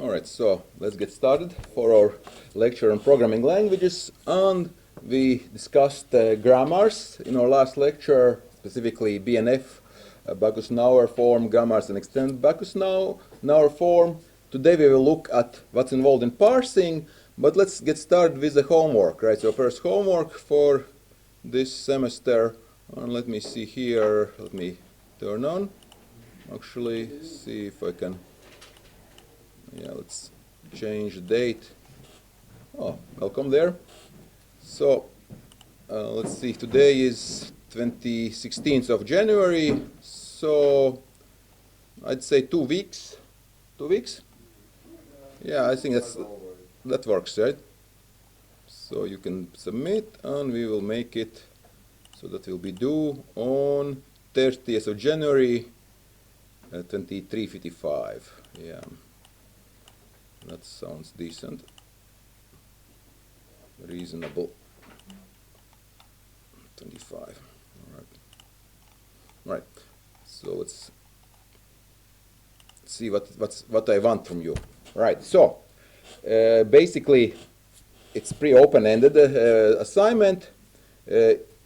All right, so let's get started for our lecture on programming languages. And we discussed grammars in our last lecture, specifically BNF, Backus-Naur form, grammars, and extended Backus-Naur form. Today we will look at what's involved in parsing, but let's get started with the homework, right? So first homework for this semester, and let me see here, let me turn on, actually see if I can. Yeah, let's change the date. Oh, welcome there. So, let's see, today is 16th of January, so I'd say 2 weeks. 2 weeks? Yeah, I think that works, right? So you can submit, and we will make it so that will be due on 30th of January, 23:55. Yeah. That sounds decent, reasonable. 25. All right. So let's see what I want from you. Right. So basically, it's pretty open-ended assignment.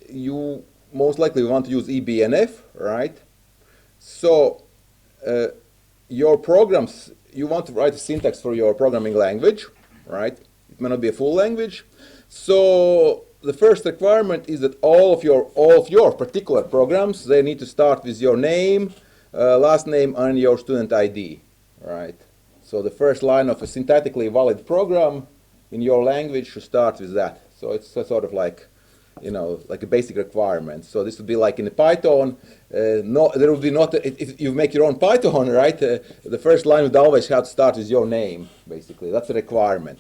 You most likely want to use eBNF, right? So your programs. You want to write a syntax for your programming language, right? It may not be a full language. So the first requirement is that all of your particular programs, they need to start with your name, last name, and your student ID, right? So the first line of a syntactically valid program in your language should start with that. So it's a sort of like, like a basic requirement. So this would be like in the Python. There would be not. If you make your own Python, right? The first line would always have to start with your name. Basically, that's a requirement.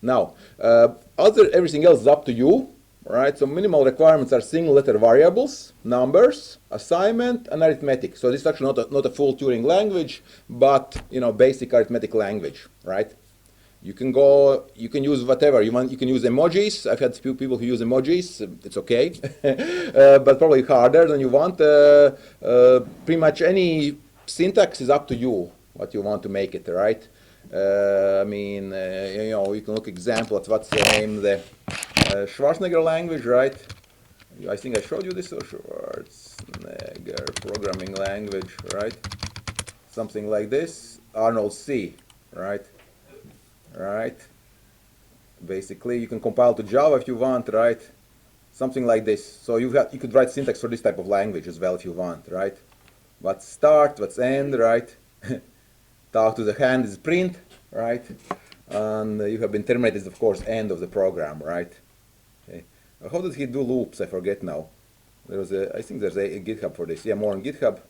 Now, everything else is up to you, right? So minimal requirements are single-letter variables, numbers, assignment, and arithmetic. So this is actually not a full Turing language, but basic arithmetic language, right? You can use whatever you want. You can use emojis. I've had a few people who use emojis. It's okay, but probably harder than you want. Pretty much any syntax is up to you, what you want to make it, right? You can look example at what's the name, the Schwarzenegger language, right? I think I showed you this, Schwarzenegger programming language, right? Something like this, Arnold C, right? Right. Basically, you can compile to Java if you want, right? Something like this. So you could write syntax for this type of language as well if you want, right? What's start, what's end, right? Talk to the hand is print, right? And you have been terminated, of course, end of the program, right? Okay. How does he do loops? I forget now. I think there's a GitHub for this. Yeah, more on GitHub.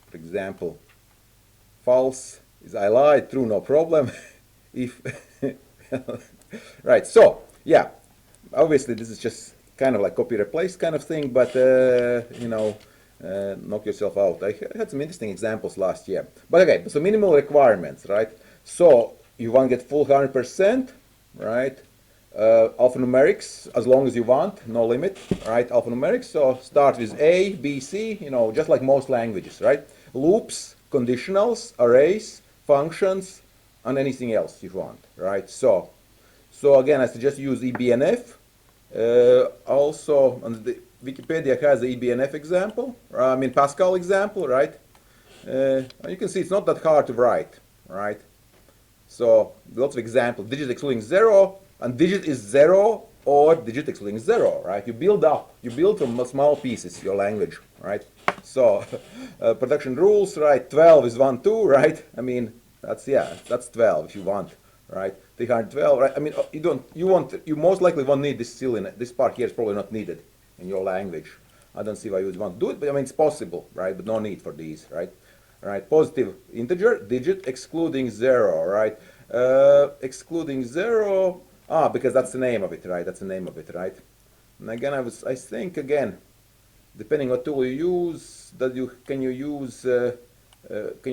For example, false is I lied, true, no problem. If right, so yeah, obviously this is just kind of like copy replace kind of thing, but knock yourself out. I had some interesting examples last year, but okay. So minimal requirements, right? So you want to get full 100%, right? Alphanumerics as long as you want, no limit, right? Alphanumerics. So start with A, B, C. Just like most languages, right? Loops, conditionals, arrays, functions, and anything else you want, right? So again, I suggest you use eBNF. Also, on the Wikipedia has the eBNF example, Pascal example, right? You can see it's not that hard to write, right? So lots of examples, digit excluding 0, and digit is 0 or digit excluding 0, right? You build from small pieces your language, right? So production rules, right? 12 is 1, 2, right? That's 12 if you want, right? 312, right? You most likely won't need this still in it. This part here is probably not needed in your language. I don't see why you would want to do it, but it's possible, right? But no need for these, right? Right, positive integer, digit excluding 0, right? Excluding 0, because that's the name of it, right? That's the name of it, right? And again, I think again, depending what tool you use, can you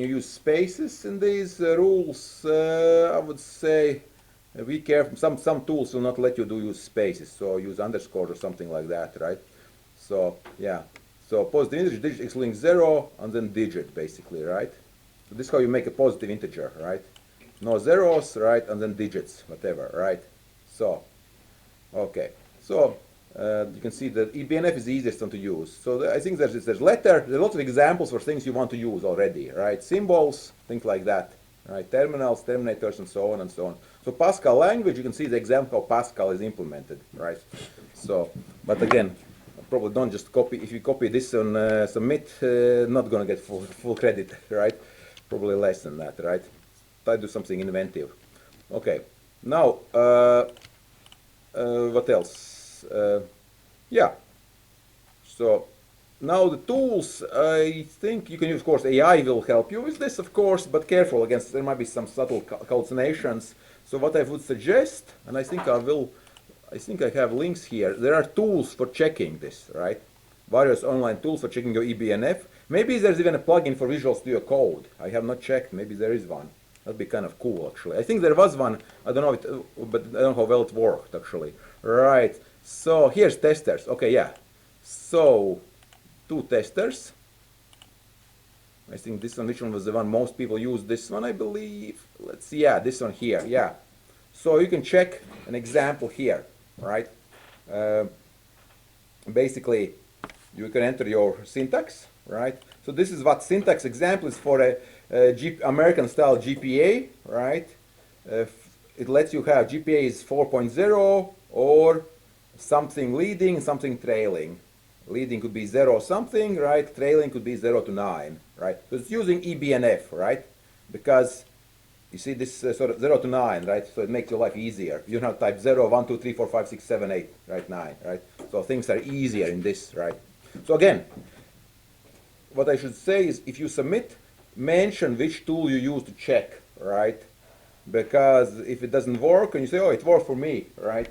use spaces in these rules? I would say be careful. Some tools will not let you use spaces, so use underscore or something like that, right? So yeah, so positive integer, digit excluding 0, and then digit basically, right? So this is how you make a positive integer, right? no zeros, right, and then digits, whatever, right? So, okay, so you can see that eBNF is the easiest one to use. So I think there's letter, there's lots of examples for things you want to use already, right? Symbols, things like that, right? Terminals, terminators, and so on and so on. So Pascal language, you can see the example how Pascal is implemented, right? So, but again, probably don't just copy. If you copy this on submit, not going to get full credit, right? Probably less than that, right? Try to do something inventive. Okay, now what else? Yeah. So now the tools, I think you can use, of course, AI will help you with this, of course, but careful against, there might be some subtle hallucinations. So what I would suggest, and I think I have links here, there are tools for checking this, right? Various online tools for checking your eBNF. Maybe there's even a plugin for Visual Studio Code. I have not checked, maybe there is one. That'd be kind of cool, actually. I think there was one, I don't know, but I don't know how well it worked, actually. Right, so here's testers. Okay, yeah. So, 2 testers. I think this one, which one was the one most people use? This one, I believe. Let's see, yeah, this one here, yeah. So you can check an example here, right? Basically, you can enter your syntax, right? So this is what syntax example is for a American style GPA, right? It lets you have GPA is 4.0 or something leading, something trailing. Leading could be 0 something, right? Trailing could be 0 to 9, right? So it's using eBNF, right? Because you see this sort of 0 to 9, right? So it makes your life easier. You don't have to type 0, 1, 2, 3, 4, 5, 6, 7, 8, right? 9, right? So things are easier in this, right? So again, what I should say is if you submit, mention which tool you use to check, right? Because if it doesn't work and you say, oh, it worked for me, right?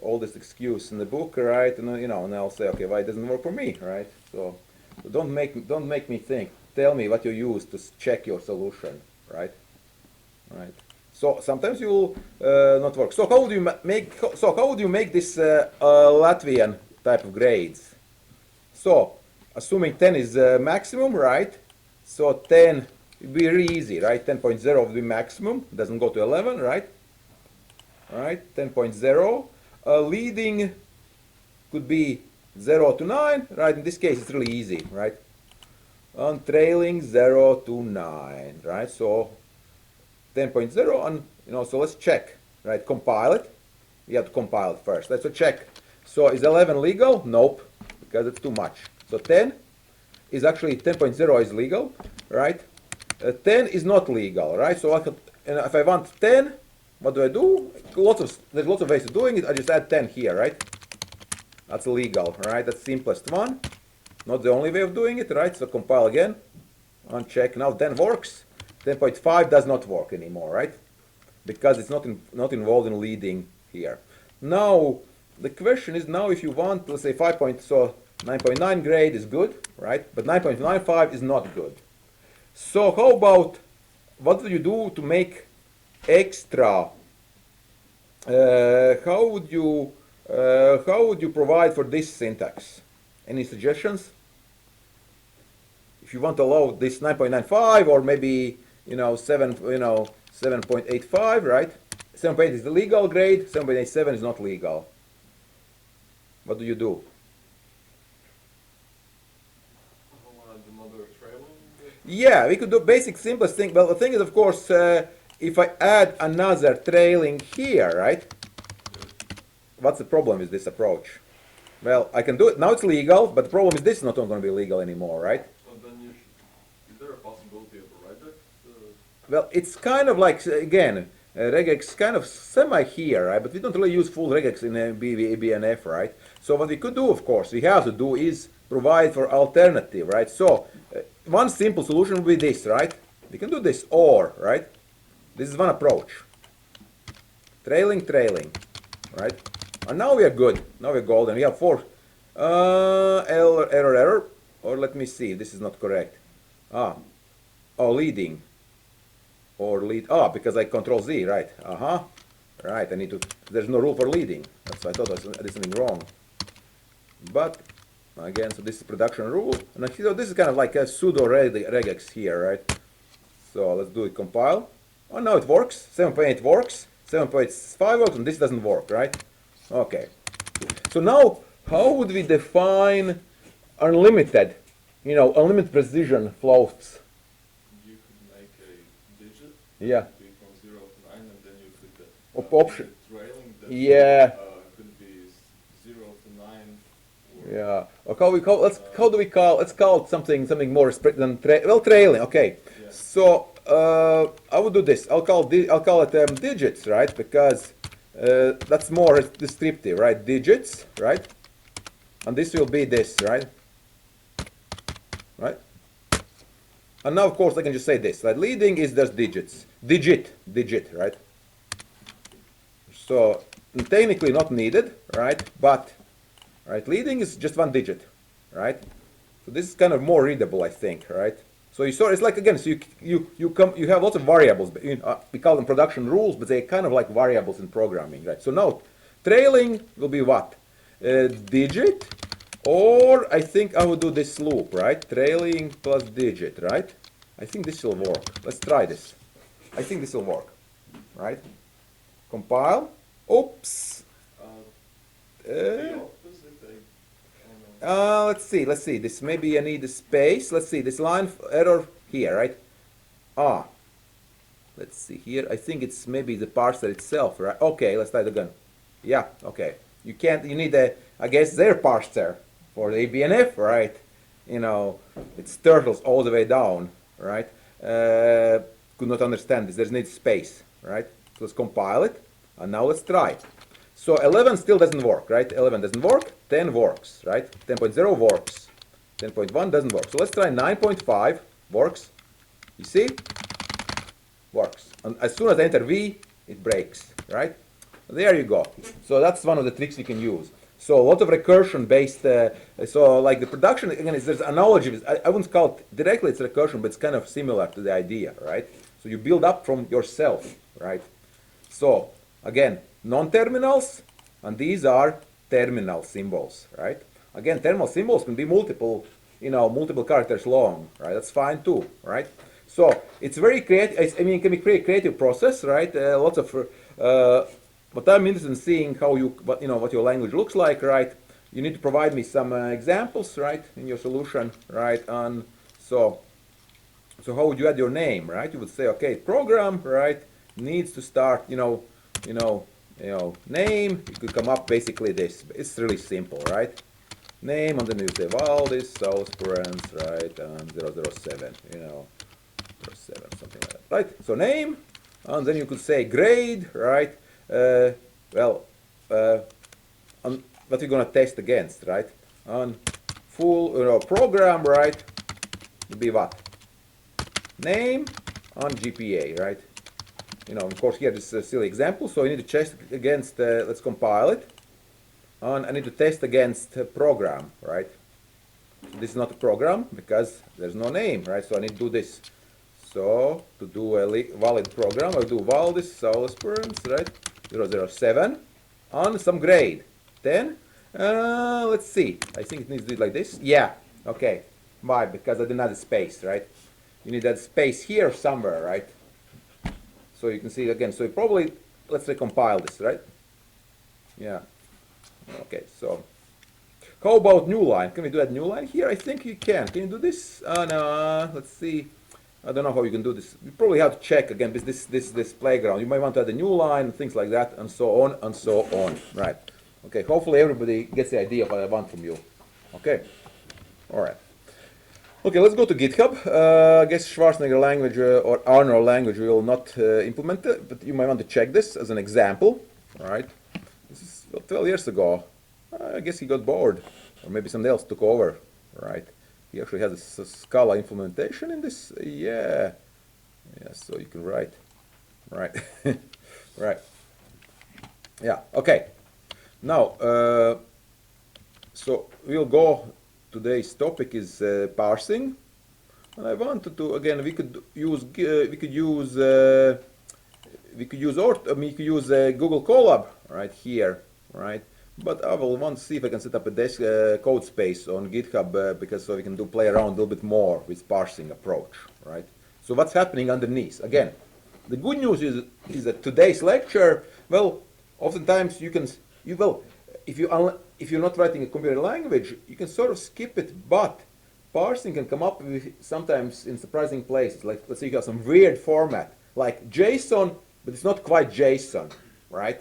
All this excuse in the book, right? And you know, and I'll say, okay, why it doesn't work for me, right? So don't make me think. Tell me what you use to check your solution, right? Right. So sometimes you will not work. So how would you make? So how would you make this Latvian type of grades? So assuming 10 is maximum, right? So 10 would be really easy, right? 10.0 would be maximum. Doesn't go to 11, right? All right. 10.0. Leading could be 0 to 9, right? In this case, it's really easy, right? And trailing 0 to 9, right? So 10.0, and you know, so let's check, right? Compile it. We have to compile it first. Let's check. So is 11 legal? Nope, because it's too much. So 10 is actually 10.0 is legal, right? 10 is not legal, right? So and if I want 10, what do? There's lots of ways of doing it. I just add 10 here, right? That's legal, right? That's the simplest one. Not the only way of doing it, right? So compile again and check. Now 10 works. 10.5 does not work anymore, right? Because it's not involved in leading here. Now the question is, now if you want, let's say 9.9 grade is good, right? But 9.95 is not good. So how about, what do you do to make extra? How would you provide for this syntax? Any suggestions? If you want to allow this 9.95 or maybe 7.85, right? 7.8 is the legal grade. 7.87 is not legal. What do you do? Yeah, we could do basic simplest thing. Well, the thing is, of course, if I add another trailing here, right? What's the problem with this approach? Well, I can do it. Now it's legal, but the problem is this is not going to be legal anymore, right? Well, then is there a possibility of a regex? Well, it's kind of like, again, regex kind of semi here, right? But we don't really use full regex in BNF, right? So what we could do, of course, we have to do is provide for alternative, right? So one simple solution would be this, right? We can do this or, right? This is one approach. Trailing, right? And now we are good. Now we're golden. We have 4. Error. Or let me see. This is not correct. Leading. Or lead. Because I control Z, right? Right. I need to. There's no rule for leading. That's why I thought I did something wrong. But again, so this is production rule. And so this is kind of like a pseudo regex here, right? So let's do it. Compile. Oh, no, it works. 7.8 works. 7.5 works, and this doesn't work, right? Okay. So now, how would we define unlimited, unlimited precision floats? You could make a digit. Yeah. Be from 0 to 9, and then you could Option. trailing that Yeah. could be 0 to 9. Yeah. Or let's call it something more strict than trailing. Okay. Yeah. So I would do this. I'll call it digits, right? Because that's more descriptive, right? Digits, right? And this will be this, right? Right? And now, of course, I can just say this. Right? Leading is just digits. Digit, right? So technically not needed, right? But right, leading is just one digit, right? So this is kind of more readable, I think, right? So you saw it's like again, so you have lots of variables. We call them production rules, but they're kind of like variables in programming, right? So now trailing will be what? Digit, or I think I would do this loop, right? Trailing plus digit, right? I think this will work. Let's try this. I think this will work, right? Compile. Oops. The opposite, I don't know. Let's see. This maybe I need a space. Let's see. This line error here, right? Let's see here. I think it's maybe the parser itself, right? Okay, let's try it again. Yeah, okay. You need I guess their parser for the ABNF, right? It's turtles all the way down, right? Could not understand this. There's need space, right? So let's compile it, and now let's try. So 11 still doesn't work, right? 11 doesn't work. 10 works, right? 10.0 works. 10.1 doesn't work. So let's try 9.5. Works. You see? Works. And as soon as I enter V, it breaks, right? There you go. So that's one of the tricks you can use. So a lot of recursion based, so like the production, again, there's analogy. I wouldn't call it directly it's recursion, but it's kind of similar to the idea, right? So you build up from yourself, right? So again, non-terminals, and these are terminal symbols, right? Again, terminal symbols can be multiple characters long, right? That's fine too, right? So it's very creative. I mean, it can be creative process, right? Lots of. But I'm interested in seeing how what your language looks like, right? You need to provide me some examples, right, in your solution, right? And so how would you add your name, right? You would say, okay, program, right, needs to start, name. You could come up basically this. It's really simple, right? Name, and then you say Valdis, Saulespurens, right, and 007, 07, something like that, right? So name, and then you could say grade, right? On what you're gonna test against, right? On full program, right? Would be what? Name on GPA, right? Of course, here this is a silly example, so you need to test against. Let's compile it. And I need to test against program, right? So this is not a program because there's no name, right? So I need to do this. So to do a valid program, I'll do Valdis Saulespurens, right? 007 on some grade. Then let's see. I think it needs to do it like this. Yeah. Okay. Why? Because I didn't add a space, right? You need that space here somewhere, right? So you can see again. So probably let's recompile this, right? Yeah. Okay. So how about new line? Can we do that new line here? I think you can. Can you do this? No. Let's see. I don't know how you can do this. You probably have to check again this playground. You might want to add a new line, things like that, and so on and so on. Right. Okay. Hopefully everybody gets the idea of what I want from you. Okay. All right. Okay. Let's go to GitHub. I guess Schwarzenegger language or Arnold language will not implement it, but you might want to check this as an example. All right. This is 12 years ago. I guess he got bored, or maybe somebody else took over. Right. He actually has a Scala implementation in this. Yeah. So you can write. Right. Right. Yeah. Okay. Now, so we'll go. Today's topic is parsing, and I wanted to again. We could use Google Colab right here, right? But I will want to see if I can set up a desk code space on GitHub because so we can play around a little bit more with parsing approach, right? So what's happening underneath? Again, the good news is that today's lecture, well, oftentimes if you're not writing a computer language, you can sort of skip it, but parsing can come up with sometimes in surprising places. Like, let's say you have some weird format, like JSON, but it's not quite JSON, right?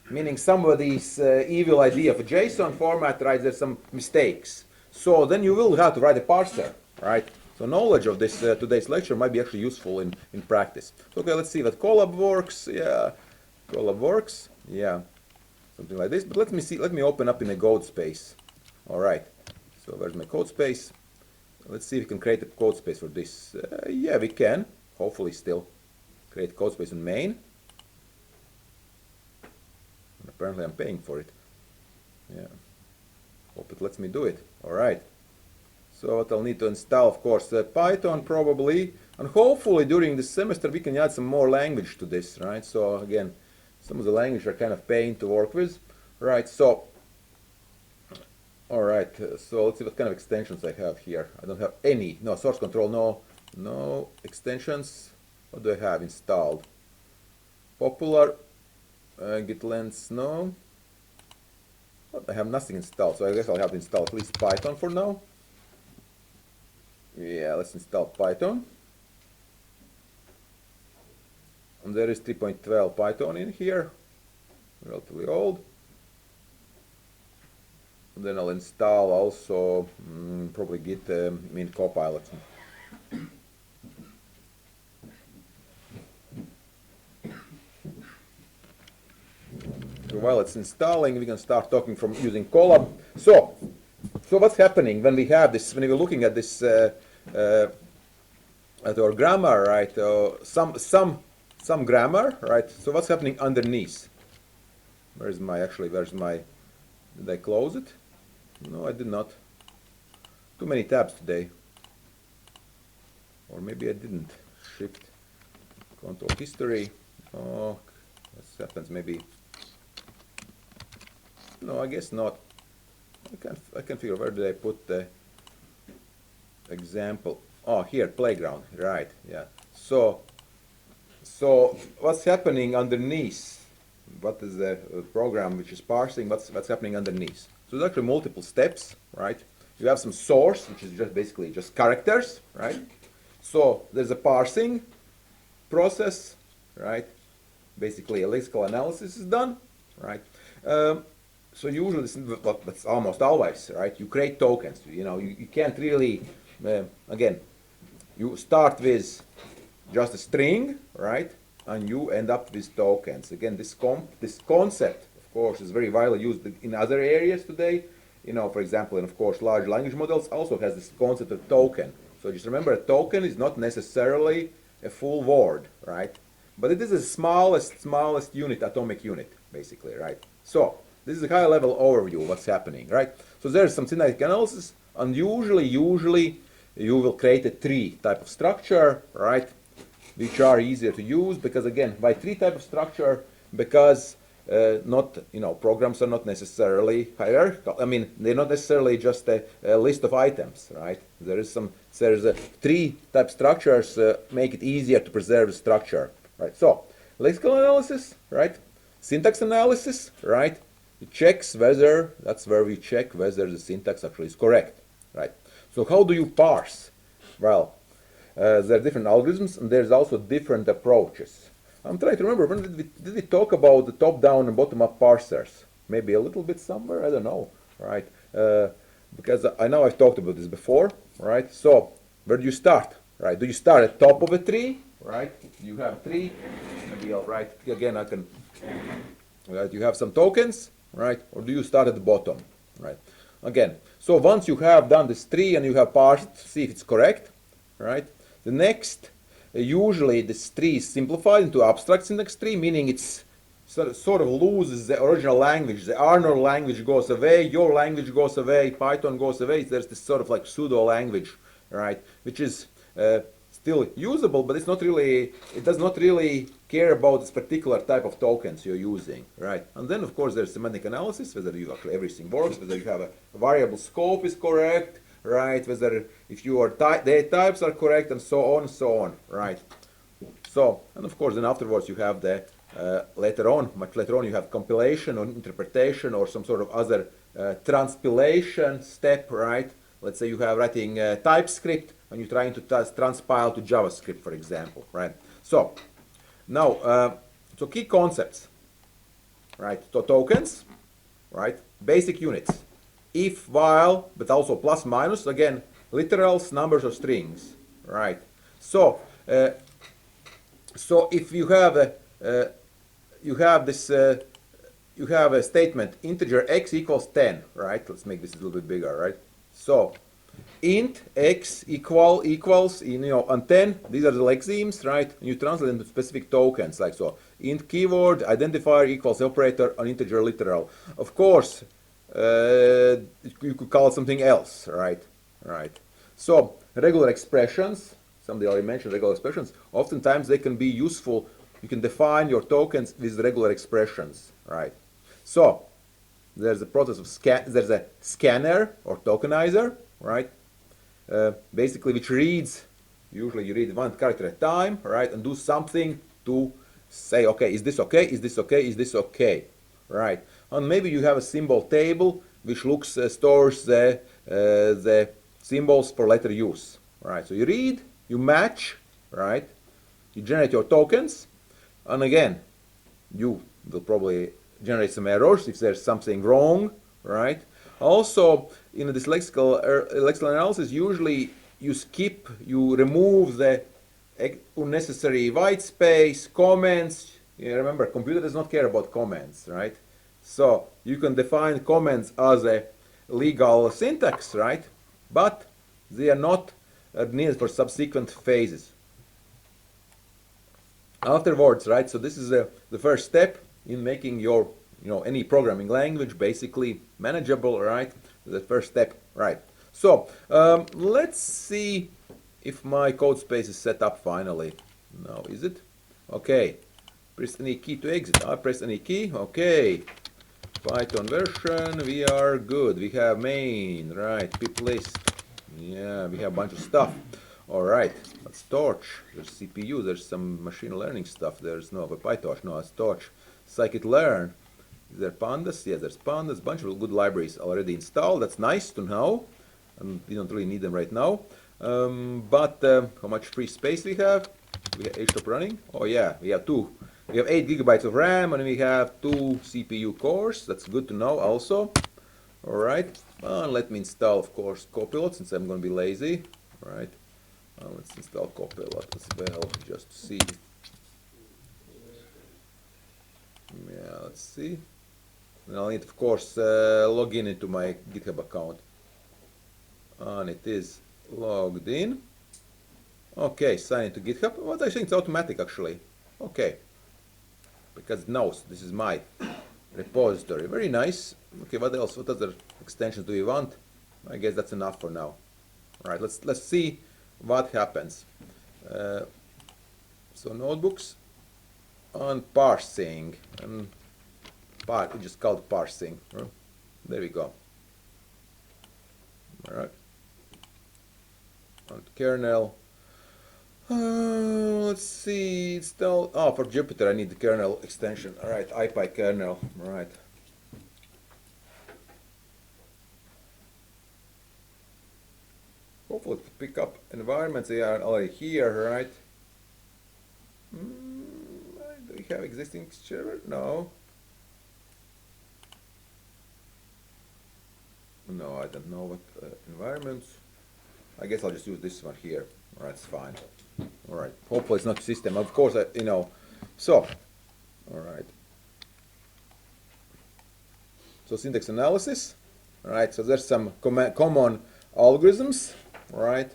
Meaning somebody's evil idea of a JSON format, right? There's some mistakes. So then you will have to write a parser, right? So knowledge of this today's lecture might be actually useful in practice. So, okay, let's see that Colab works. Yeah, Colab works. Yeah, something like this. But let me see. Let me open up in a code space. All right. So where's my code space? Let's see if we can create a code space for this. Yeah, we can. Hopefully, still create code space in main. And apparently, I'm paying for it. Yeah. Hope it lets me do it. All right. So what I'll need to install, of course, Python probably, and hopefully during this semester we can add some more language to this, right? So again, some of the language are kind of pain to work with, right? So, all right. So let's see what kind of extensions I have here. I don't have any. No source control. No extensions. What do I have installed? Popular, git lens. No. Well, I have nothing installed, so I guess I'll have to install at least Python for now. Yeah, let's install Python. And there is 3.12 Python in here, relatively old. And then I'll install also probably Git Mint Copilot. So while it's installing, we can start talking from using Colab. So what's happening when we have this? When we're looking at this at our grammar, right? Some grammar, right? So what's happening underneath? Where's my? Did I close it? No, I did not. Too many tabs today. Or maybe I didn't. Shift, Control History. Oh, what happens? Maybe. No, I guess not. I can figure where did I put the example. Oh, here, playground. Right. Yeah. So what's happening underneath? What is the program which is parsing? What's happening underneath? So there's actually multiple steps, right? You have some source, which is just basically just characters, right? So there's a parsing process, right? Basically, a lexical analysis is done, right? So usually, that's almost always, right? You create tokens. You can't really, again, you start with just a string, right? And you end up with tokens. Again, this concept, of course, is very widely used in other areas today. For example, and of course, large language models also has this concept of token. So just remember, a token is not necessarily a full word, right? But it is the smallest unit, atomic unit, basically, right? So this is a high-level overview of what's happening, right? So there's some syntactic analysis, and usually you will create a tree type of structure, right? Which are easier to use because, again, by tree type of structure, because programs are not necessarily hierarchical. I mean, they're not necessarily just a list of items, right? There's a tree type structures make it easier to preserve the structure, right? So lexical analysis, right? Syntax analysis, right? It checks whether, that's where we check whether the syntax actually is correct, right? So how do you parse? Well, there are different algorithms and there's also different approaches. I'm trying to remember, when did we talk about the top-down and bottom-up parsers? Maybe a little bit somewhere, I don't know, right? Because I know I've talked about this before, right? So where do you start, right? Do you start at top of a tree, right? You have a tree, maybe I'll write, again I can, right? You have some tokens, right? Or do you start at the bottom, right? Again, so once you have done this tree and you have parsed, see if it's correct, right? The next, usually this tree is simplified into abstract syntax tree, meaning it's sort of loses the original language. The Arnold language goes away, your language goes away, Python goes away. There's this sort of like pseudo language, right? Which is still usable, but it's not really, it does not really care about this particular type of tokens you're using, right? And then of course there's semantic analysis, whether you actually everything works, whether you have a variable scope is correct, right? Whether if your data types are correct, and so on, right? So, and of course, then afterwards you have the much later on, you have compilation or interpretation or some sort of other transpilation step, right? Let's say you have writing TypeScript and you're trying to transpile to JavaScript, for example, right? So, now, so key concepts, right? So tokens, right? Basic units. If, while, but also plus, minus, again, literals, numbers, or strings, right? So, so if you have a, you have a statement integer x equals 10, right? Let's make this a little bit bigger, right? So int x equals on 10, these are the lexemes, right? And you translate into specific tokens, like so. Int keyword identifier equals operator on integer literal. Of course, you could call it something else, right? Right. So regular expressions, somebody already mentioned regular expressions. Oftentimes they can be useful. You can define your tokens with regular expressions, right? So there's a process of there's a scanner or tokenizer, right? Basically, which reads, usually you read one character at a time, right? And do something to say, okay, is this okay? Is this okay? Is this okay? Right? And maybe you have a symbol table which stores the symbols for later use, right? So you read, you match, right? You generate your tokens, and again, you will probably generate some errors if there's something wrong, right? Also, in this lexical analysis, usually you remove the unnecessary white space, comments. You remember, computer does not care about comments, right? So you can define comments as a legal syntax, right? But they are not needed for subsequent phases. Afterwards, right? So this is the first step in making your, any programming language basically manageable, right? The first step, right? So let's see if my code space is set up finally. Now, is it? Okay. Press any key to exit. I press any key. Okay. Python version. We are good. We have main, right? Pip list. Yeah, we have a bunch of stuff. All right. Let's torch. There's CPU. There's some machine learning stuff. There's no PyTorch. No, it's torch. Scikit-learn. Is there pandas? Yeah, there's pandas. Bunch of good libraries already installed. That's nice to know. And we don't really need them right now. But how much free space we have? We have HTOP running. Oh yeah, we have two. We have 8 gigabytes of RAM and we have 2 CPU cores. That's good to know also. All right. Let me install, of course, Copilot since I'm going to be lazy. All right. Let's install Copilot as well, just to see. Yeah, let's see. And I'll need, of course, log in into my GitHub account. And it is logged in. Okay, sign into GitHub. What I think it's automatic actually. Okay. Because it knows this is my repository. Very nice. Okay, what else? What other extensions do we want? I guess that's enough for now. All right, let's see what happens. So notebooks on parsing and we just called parsing. There we go. All right. On kernel. Let's see. Install. Oh, for Jupyter, I need the kernel extension. All right, IPy kernel. All right. Hopefully, to pick up environments. They are already here, right? Do we have existing server? No. No, I don't know what environments. I guess I'll just use this one here. All right, it's fine. All right. Hopefully it's not system. Of course, So, all right. So syntax analysis. All right. So there's some common algorithms. All right.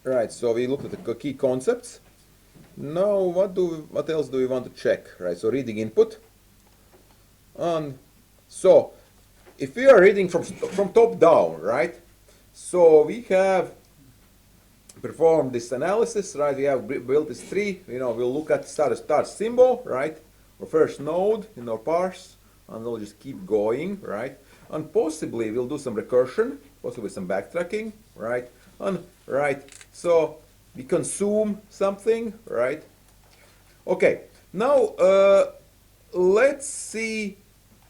Right. So we looked at the key concepts. Now, what else do we want to check? Right. So reading input. So if we are reading from top down, right? So we have performed this analysis, right? We have built this tree. We'll look at start symbol, right? Or first node in our parse, and we'll just keep going, right? And possibly we'll do some recursion, possibly some backtracking, right? So we consume something, right? Okay, now let's see,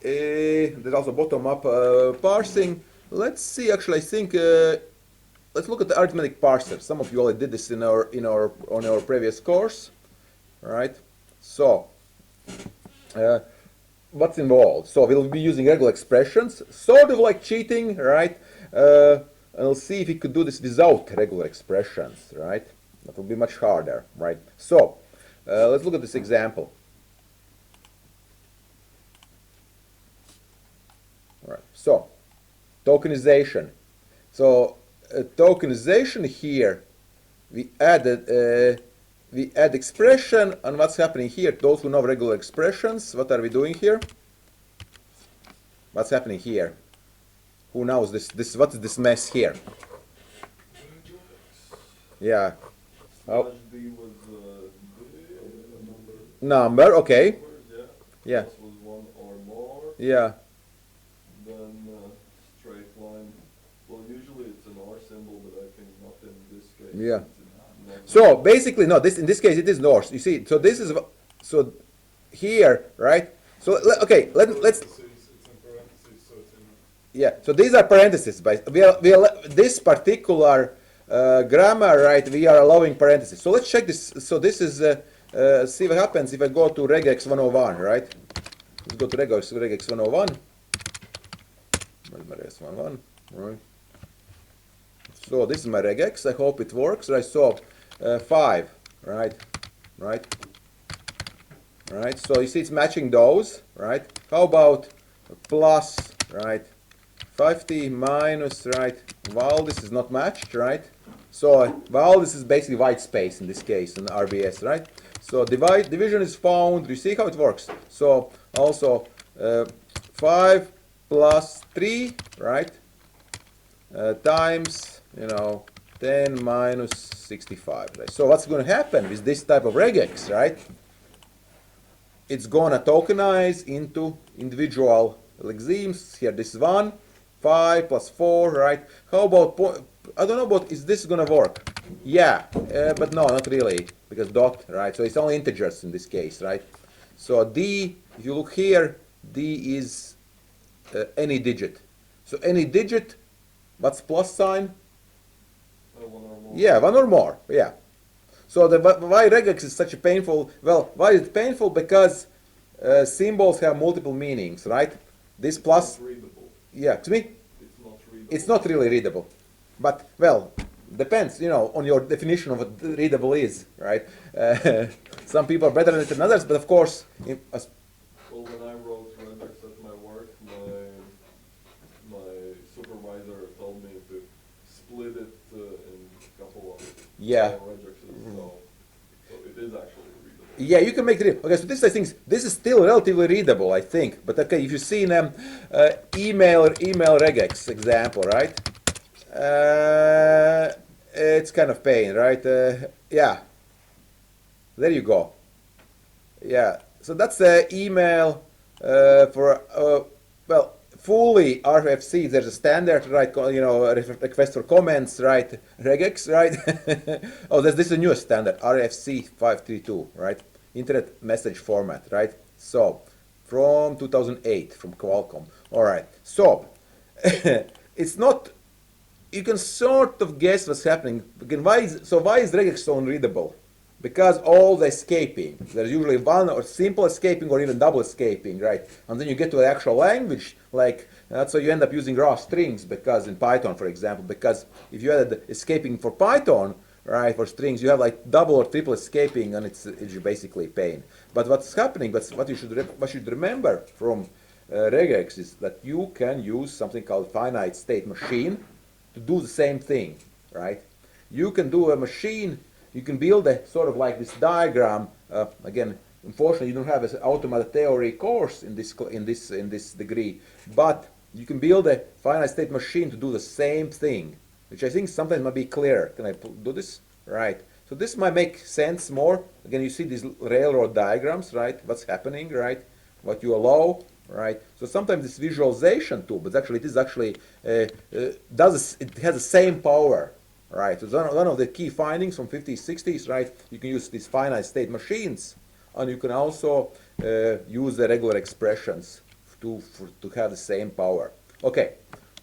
there's also bottom-up parsing. Let's see, actually, I think, let's look at the arithmetic parser. Some of you already did this on our previous course, right? So, what's involved? So we'll be using regular expressions, sort of like cheating, right? And we'll see if we could do this without regular expressions, right? That will be much harder, right? So, let's look at this example. All right. So, tokenization. So, tokenization here, we add expression, and what's happening here? Those who know regular expressions, what are we doing here? What's happening here? Who knows this? What is this mess here? Yeah. Oh. Slash D was Number. Okay. numbers, Yeah. Plus was one or more. Yeah. Then straight line. Well, usually it's an or symbol, but I think not in this case. Yeah. It's not. So basically, no. In this case, it is north. You see. So this is so here, right? So okay. Let's. Yeah, so these are parentheses. This particular grammar, right, we are allowing parentheses. So let's check this. So this is, see what happens if I go to regex 101, right? Let's go to regex 101. Where's my regex 101? Right. So this is my regex. I hope it works. Right, so 5, right? So you see it's matching those, right? How about plus, right? 5t minus, right? Valdis is not matched, right? So Valdis is basically white space in this case in RBS, right? So division is found. You see how it works? So also 5 plus 3, right? Times, 10 minus 65, right? So what's going to happen with this type of regex, right? It's going to tokenize into individual lexemes. Here, this is 1. 5 plus 4, right? How about, I don't know about, is this going to work? Yeah, but no, not really, because dot, right? So it's only integers in this case, right? So D, if you look here, D is any digit. So any digit, what's plus sign? One or more. Yeah, 1 or more, yeah. So why regex is such a painful, well, why is it painful? Because symbols have multiple meanings, right? This plus, It's readable. yeah, to me, It's not readable. it's not really readable. But, well, depends, on your definition of what readable is, right? Some people are better at it than others, but of course, Well, when I wrote regex at my work, my supervisor told me to split it in a couple of Yeah. regexes, so it is actually readable. yeah, you can make it. Okay, so this, I think, this is still relatively readable, I think. But okay, if you see in email regex example, right? It's kind of pain, right? Yeah. There you go. Yeah. So that's the email for well, fully RFC. There's a standard, right? Request for comments, right? Regex, right? Oh, this is the newest standard, RFC 532, right? Internet message format, right? So from 2008 from Qualcomm. All right. So it's not. You can sort of guess what's happening. Again, why is regex so unreadable? Because all the escaping, there's usually one or simple escaping or even double escaping, right? And then you get to the actual language, like that's why you end up using raw strings, because in Python, for example, because if you added escaping for Python, right, for strings, you have like double or triple escaping, and it's basically pain. But what's happening? What you should remember from regex is that you can use something called finite state machine to do the same thing, right? You can do a machine. You can build a sort of like this diagram. Again, unfortunately, you don't have an automated theory course in this degree, but you can build a finite state machine to do the same thing, which I think sometimes might be clearer. Can I do this? Right. So this might make sense more. Again, you see these railroad diagrams, right? What's happening, right? What you allow, right? So sometimes this visualization too, but actually it is actually it has the same power right? So one of the key findings from 50s, 60s, right? You can use these finite state machines, and you can also use the regular expressions to have the same power. Okay,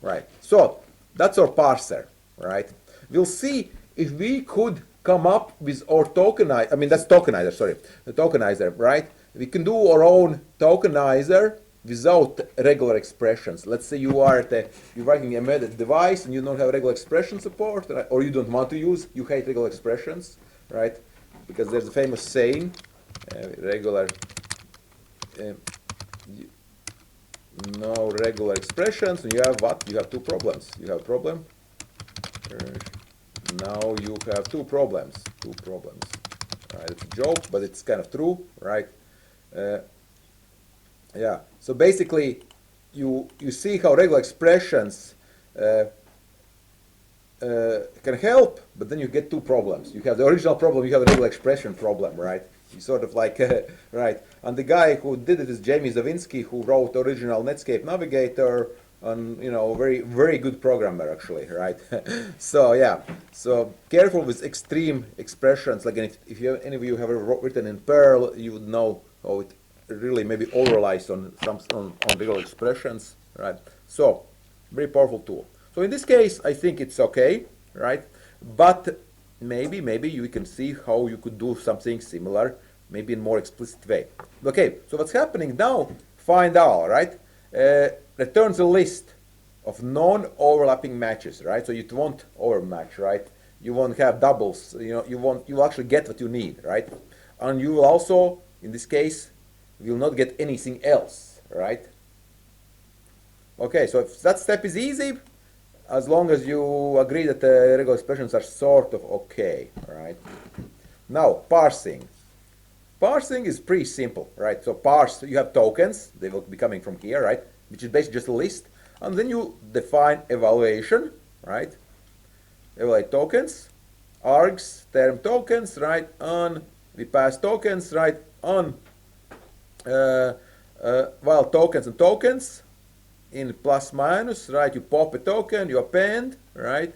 right. So that's our parser, right? We'll see if we could come up with our tokenizer. I mean, that's tokenizer. Sorry, the tokenizer, right? We can do our own tokenizer without regular expressions. Let's say you're writing a embedded device and you don't have regular expression support, right? Or you don't want to use, you hate regular expressions, right? Because there's a famous saying, no regular expressions, and you have what? You have two problems. You have a problem. Now you have two problems. Two problems. Right? It's a joke, but it's kind of true, right? Yeah. So basically, you see how regular expressions can help, but then you get two problems. You have the original problem, you have the regular expression problem, right? You sort of like, right. And the guy who did it is Jamie Zawinski, who wrote the original Netscape Navigator, and very, very good programmer actually, right? So yeah, so careful with extreme expressions. Like if any of you have ever written in Perl, you would know how it really maybe overlies on regular expressions, right? So very powerful tool. So in this case, I think it's okay, right? But maybe you can see how you could do something similar, maybe in more explicit way. Okay, so what's happening now? Find all, right? Returns a list of non-overlapping matches, right? So you won't overmatch, right? You won't have doubles. You'll actually get what you need, right? And you will also, in this case, will not get anything else, right? Okay, so if that step is easy, as long as you agree that the regular expressions are sort of okay, right? Now, parsing. Parsing is pretty simple, right? So parse, you have tokens, they will be coming from here, right? Which is basically just a list. And then you define evaluation, right? Evaluate tokens, args, term tokens, right? And we pass tokens, right? On while tokens and tokens, in plus minus, right? You pop a token, you append, right?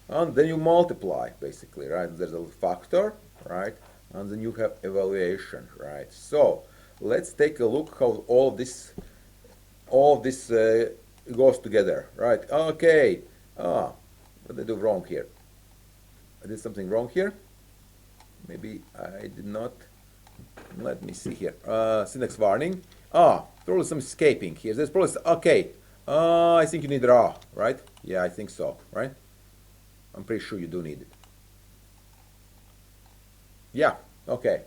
And then you multiply, basically, right? There's a factor, right? And then you have evaluation, right? So let's take a look how all this goes together, right? Okay. What did I do wrong here? I did something wrong here. Maybe I did not. Let me see here. Syntax warning. Probably some escaping here. There's probably okay. I think you need raw, right? Yeah, I think so, right? I'm pretty sure you do need it. Yeah, okay.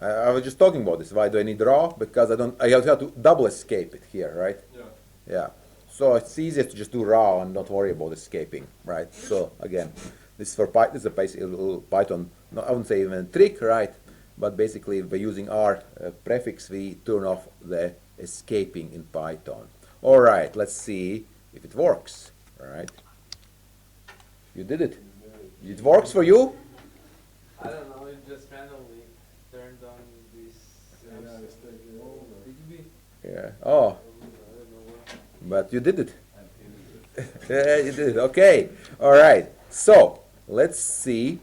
I was just talking about this. Why do I need raw? Because I have to double escape it here, right? Yeah. Yeah. So it's easier to just do raw and not worry about escaping, right? So again, this is for Python. This is a basic little Python. No, I wouldn't say even a trick, right? But basically, by using R prefix, we turn off the escaping in Python. All right, let's see if it works. All right. You did it. It works for you? I don't know, it just randomly turned on this. Yeah. Oh, but you did it. Yeah, you did it. Okay. All right. So let's see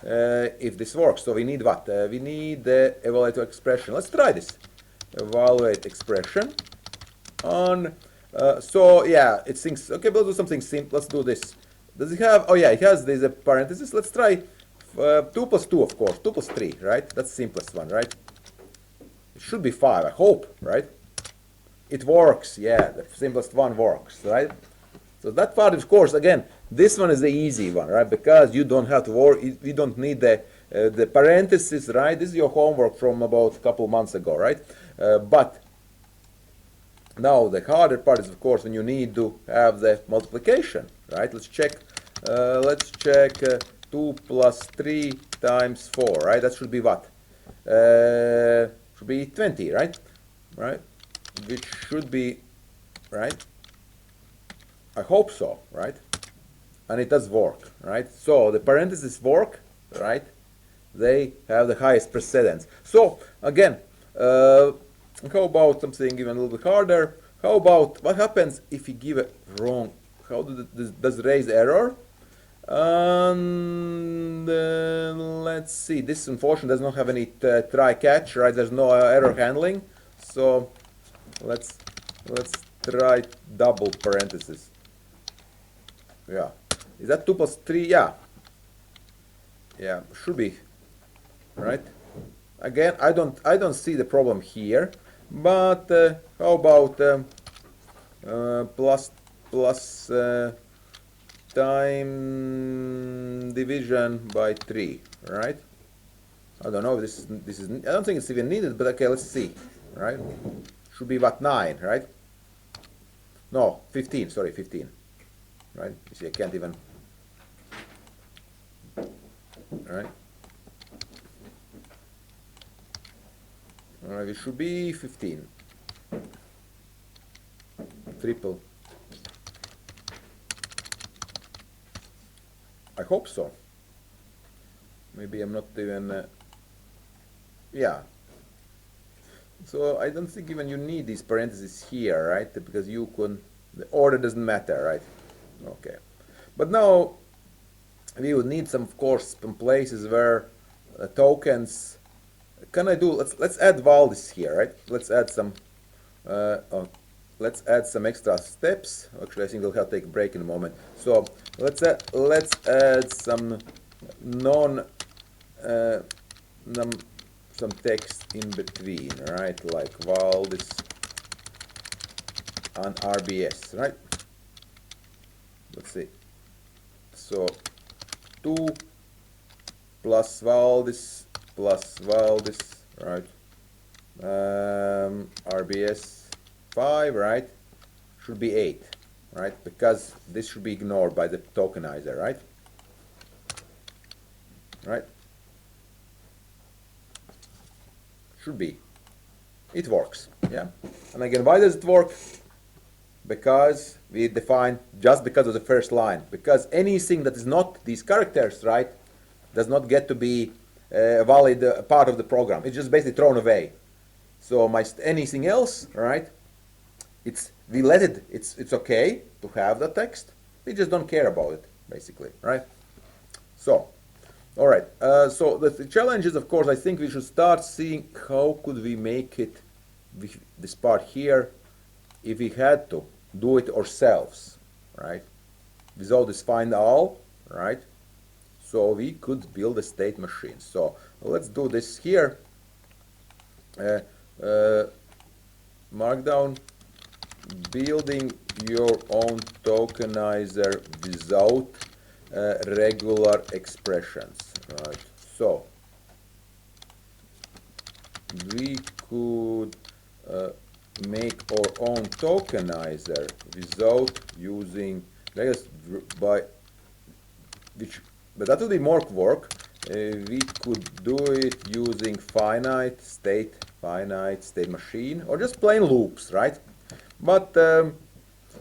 if this works. So we need what? We need the evaluate expression. Let's try this. Evaluate expression. On. So yeah, it thinks. Okay, we'll do something simple. Let's do this. Does it have? Oh yeah, it has. There's a parenthesis. Let's try 2 plus 2, of course. 2 plus 3, right? That's the simplest one, right? It should be 5. I hope, right? It works. Yeah, the simplest one works, right? So that part, of course, again, this one is the easy one, right? Because you don't have to worry. You don't need the parenthesis, right? This is your homework from about a couple months ago, right? But now the harder part is, of course, when you need to have the multiplication, right? Let's check. 2 plus 3 times 4, right? That should be what? Should be 20, right? Right? Which should be, right? I hope so, right? And it does work, right? So the parentheses work, right? They have the highest precedence. So again, how about something even a little bit harder? How about what happens if you give a wrong? How does it raise error? And let's see. This unfortunately does not have any try catch, right? There's no error handling. So let's try double parentheses. Yeah. Is that 2 plus 3? Yeah. Yeah, should be. Right? Again, I don't see the problem here. But how about plus time division by 3, right? I don't know if this is I don't think it's even needed, but okay, let's see, right? Should be what, 9, right? No, 15, sorry, 15, right? You see, I can't even, right? All right, it should be 15. Triple. I hope so. Maybe I'm not even, yeah. So I don't think even you need these parentheses here, right? Because you can, the order doesn't matter, right? Okay. But now we would need some, of course, some places where tokens, can I do, let's add Valdis here, right? Let's add some, let's add some extra steps. Actually, I think we'll have to take a break in a moment. So let's add some some text in between, right? Like Valdis and RBS, right? Let's see. So 2 plus Valdis, right? RBS 5, right? Should be 8, right? Because this should be ignored by the tokenizer, right? Right? Should be. It works, yeah? And again, why does it work? Because we define just because of the first line. Because anything that is not these characters, right, does not get to be a valid part of the program. It's just basically thrown away. So anything else, right? We let it. It's okay to have the text. We just don't care about it, basically, right? So, all right. So the challenge is, of course, I think we should start seeing how could we make it with this part here, if we had to do it ourselves, right? Without this find all, right? So we could build a state machine. So let's do this here. Markdown. Building your own tokenizer without regular expressions, right? So we could make our own tokenizer without using, but that would be more work. We could do it using finite state machine, or just plain loops, right? But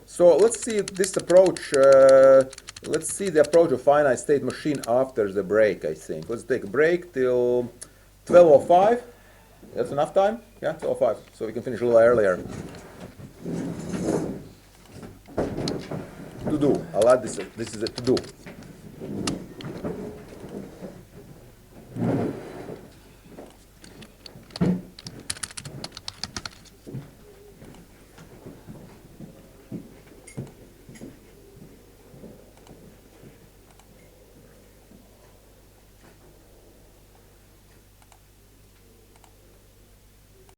so let's see this approach. Let's see the approach of finite state machine after the break, I think. Let's take a break till 12:05. That's enough time? Yeah, 12:05. So we can finish a little earlier. To do. I'll add this. This is a to do.